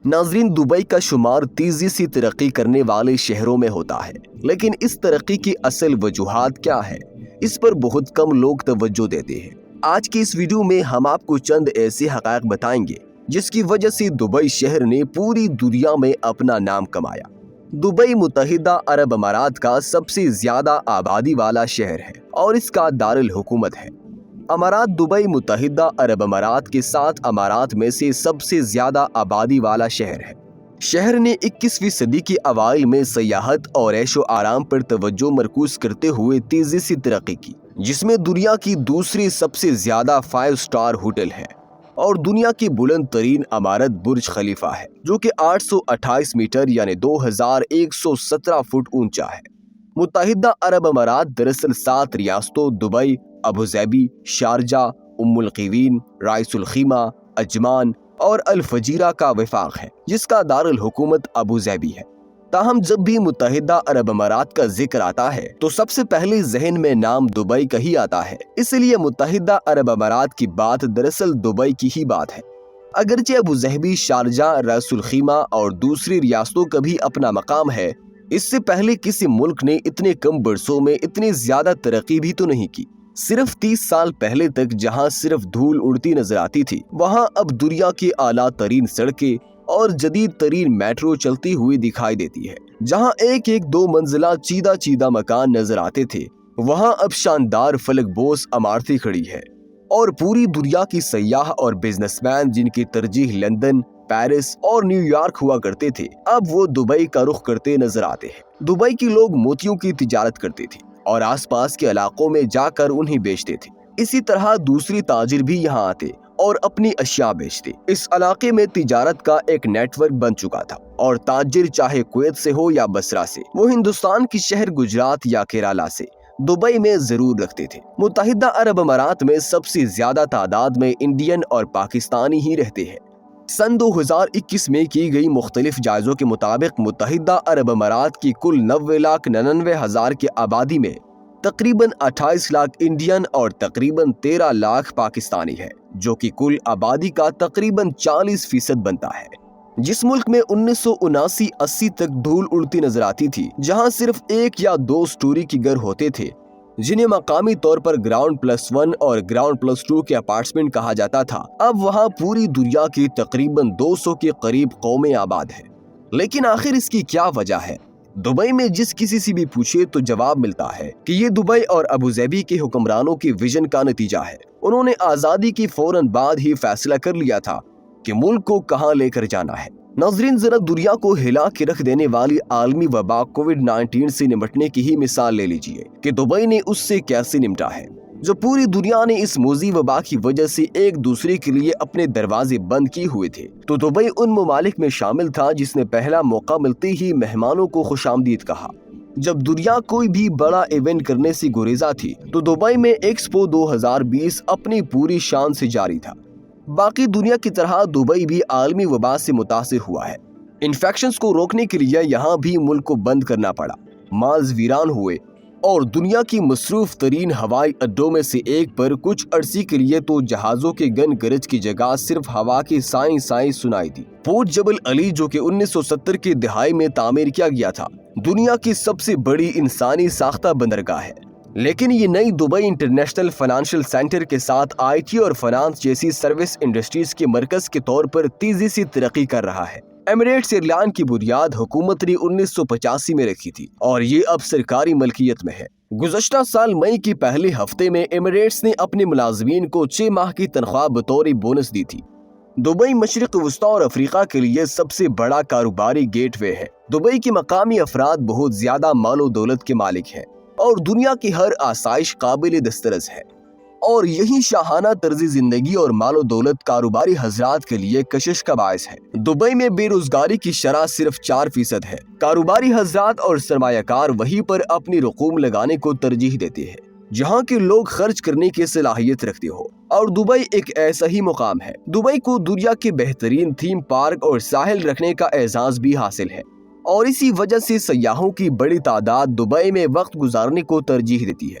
ناظرین، دبئی کا شمار تیزی سے ترقی کرنے والے شہروں میں ہوتا ہے، لیکن اس ترقی کی اصل وجوہات کیا ہے، اس پر بہت کم لوگ توجہ دیتے ہیں۔ آج کی اس ویڈیو میں ہم آپ کو چند ایسے حقائق بتائیں گے جس کی وجہ سے دبئی شہر نے پوری دنیا میں اپنا نام کمایا۔ دبئی متحدہ عرب امارات کا سب سے زیادہ آبادی والا شہر ہے اور اس کا دارالحکومت ہے۔ امارات دبئی متحدہ عرب امارات کے 7 امارات میں سے سب سے زیادہ آبادی والا شہر ہے۔ شہر نے 21ویں صدی کے اوائل میں سیاحت اور عیش و آرام پر توجہ مرکوز کرتے ہوئے تیزی سے ترقی کی، جس میں دنیا کی دوسری سب سے زیادہ 5 اسٹار ہوٹل ہے اور دنیا کی بلند ترین عمارت برج خلیفہ ہے، جو کہ 828 میٹر یعنی 2117 فٹ اونچا ہے۔ متحدہ عرب امارات دراصل 7 ریاستوں دبئی، ابوظہبی، شارجہ، ام القوین، رائس الخیمہ، عجمان اور الفجیرہ کا وفاق ہے، جس کا دارالحکومت ابوظہبی ہے۔ تاہم جب بھی متحدہ عرب امارات کا ذکر آتا ہے تو سب سے پہلے ذہن میں نام دبئی کا ہی آتا ہے، اس لیے متحدہ عرب امارات کی بات دراصل دبئی کی ہی بات ہے۔ اگرچہ ابوظہبی، شارجہ، رائس الخیمہ اور دوسری ریاستوں کا بھی اپنا مقام ہے، اس سے پہلے کسی ملک نے اتنے کم برسوں میں اتنی زیادہ ترقی بھی تو نہیں کی۔ صرف 30 سال پہلے تک جہاں صرف دھول اڑتی نظر آتی تھی، وہاں اب دنیا کی اعلیٰ ترین سڑکیں اور جدید ترین میٹرو چلتی ہوئی دکھائی دیتی ہے۔ جہاں ایک 2 منزلہ چیدہ مکان نظر آتے تھے، وہاں اب شاندار فلک بوس عمارتیں کھڑی ہے اور پوری دنیا کی سیاح اور بزنس مین جن کی ترجیح لندن، پیرس اور نیو یارک ہوا کرتے تھے، اب وہ دبئی کا رخ کرتے نظر آتے ہیں۔ دبئی کے لوگ موتیوں کی تجارت کرتے تھے اور آس پاس کے علاقوں میں جا کر انہیں بیچتے تھے۔ اسی طرح دوسری تاجر بھی یہاں آتے اور اپنی اشیاء بیچتے۔ اس علاقے میں تجارت کا ایک نیٹ ورک بن چکا تھا اور تاجر چاہے کویت سے ہو یا بصرہ سے، وہ ہندوستان کی شہر گجرات یا کیرالہ سے دبئی میں ضرور رکھتے تھے۔ متحدہ عرب امارات میں سب سے زیادہ تعداد میں انڈین اور پاکستانی ہی رہتے ہیں۔ سن 2021 میں کی گئی مختلف جائزوں کے مطابق متحدہ عرب امارات کی کل 90,99,000 کی آبادی میں تقریباً 28 لاکھ انڈین اور تقریباً 13 لاکھ پاکستانی ہے، جو کہ کل آبادی کا تقریباً 40% بنتا ہے۔ جس ملک میں 1979-80 تک دھول اڑتی نظر آتی تھی، جہاں صرف 1 یا 2 سٹوری کے گھر ہوتے تھے جنہیں مقامی طور پر گراؤنڈ پلس 1 اور گراؤنڈ پلس 2 کے اپارٹمنٹ کہا جاتا تھا، اب وہاں پوری دنیا کی تقریباً 200 کے قریب قومیں آباد ہیں۔ لیکن آخر اس کی کیا وجہ ہے؟ دبئی میں جس کسی سے بھی پوچھے تو جواب ملتا ہے کہ یہ دبئی اور ابوظہبی کے حکمرانوں کی ویژن کا نتیجہ ہے۔ انہوں نے آزادی کی فوراً بعد ہی فیصلہ کر لیا تھا کہ ملک کو کہاں لے کر جانا ہے۔ ناظرین، ذرا دنیا کو ہلا کے رکھ دینے والی عالمی وبا کووڈ-19 سے نمٹنے کی ہی مثال لے لیجئے کہ دبئی نے اس سے کیسے نمٹا ہے۔ جو پوری دنیا نے اس موذی وبا کی وجہ سے ایک دوسرے کے لیے اپنے دروازے بند کیے ہوئے تھے، تو دبئی ان ممالک میں شامل تھا جس نے پہلا موقع ملتے ہی مہمانوں کو خوش آمدید کہا۔ جب دنیا کوئی بھی بڑا ایونٹ کرنے سے گریزاں تھی تو دبئی میں ایکسپو 2020 اپنی پوری شان سے جاری تھا۔ باقی دنیا کی طرح دبئی بھی عالمی وبا سے متاثر ہوا ہے۔ انفیکشنز کو روکنے کے لیے یہاں بھی ملک کو بند کرنا پڑا، مالز ویران ہوئے اور دنیا کی مصروف ترین ہوائی اڈوں میں سے ایک پر کچھ عرصے کے لیے تو جہازوں کے گن گرج کی جگہ صرف ہوا کی سائیں سنائی دی۔ پورٹ جبل علی، جو کہ 1970 کی دہائی میں تعمیر کیا گیا تھا، دنیا کی سب سے بڑی انسانی ساختہ بندرگاہ ہے، لیکن یہ نئی دبئی انٹرنیشنل فائنانشل سینٹر کے ساتھ آئی ٹی اور فنانس جیسی سروس انڈسٹریز کے مرکز کے طور پر تیزی سے ترقی کر رہا ہے۔ ایمریٹس ایئر لائن کی بنیاد حکومت نے 1985 میں رکھی تھی اور یہ اب سرکاری ملکیت میں ہے۔ گزشتہ سال مئی کے پہلے ہفتے میں ایمریٹس نے اپنے ملازمین کو 6 ماہ کی تنخواہ بطور بونس دی تھی۔ دبئی مشرق وسطیٰ اور افریقہ کے لیے سب سے بڑا کاروباری گیٹ وے ہے۔ دبئی کے مقامی افراد بہت زیادہ مال و دولت کے مالک ہیں اور دنیا کی ہر آسائش قابل دسترس ہے، اور یہی شاہانہ طرز زندگی اور مال و دولت کاروباری حضرات کے لیے کشش کا باعث ہے۔ دبئی میں بے روزگاری کی شرح صرف 4% ہے۔ کاروباری حضرات اور سرمایہ کار وہیں پر اپنی رقوم لگانے کو ترجیح دیتے ہیں جہاں کے لوگ خرچ کرنے کی صلاحیت رکھتے ہو، اور دبئی ایک ایسا ہی مقام ہے۔ دبئی کو دنیا کے بہترین تھیم پارک اور ساحل رکھنے کا اعزاز بھی حاصل ہے، اور اسی وجہ سے سیاحوں کی بڑی تعداد دبئی میں وقت گزارنے کو ترجیح دیتی ہے۔